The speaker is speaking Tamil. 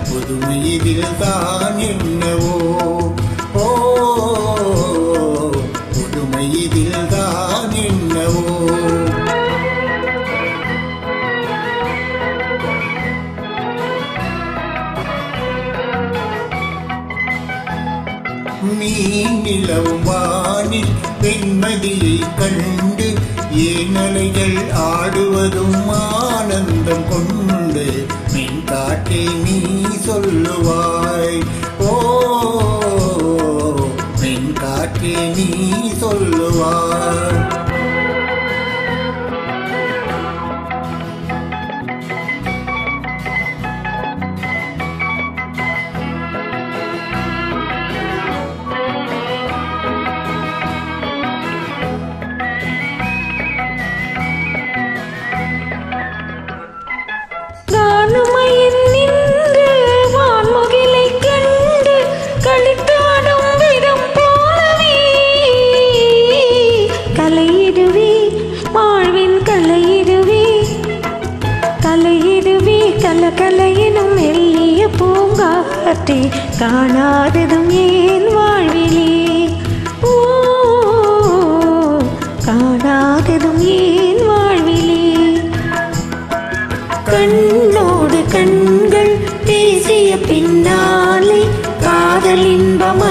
புதுமை இதில் தான் என்னவோ ஓ புதுமை இதில் தான் என்னவோ மீனிலவும் வானில் பெண்மதியை கண்டு ஏனலைகள் ஆடுவதும் ஆனந்தம் கொண்டு மின் காட்டே நீ சொல்லுவாய் ஓ மின் காட்டே நீ சொல்லுவாய் கலையினும் மெல்லிய பூங்காற்றே காணாததும் ஏன் வாழ்விலே ஓ காணாததும் ஏன் வாழ்விலே கண்ணோடு கண்கள் பேசிய பின்னாலே காதல் இன்பம்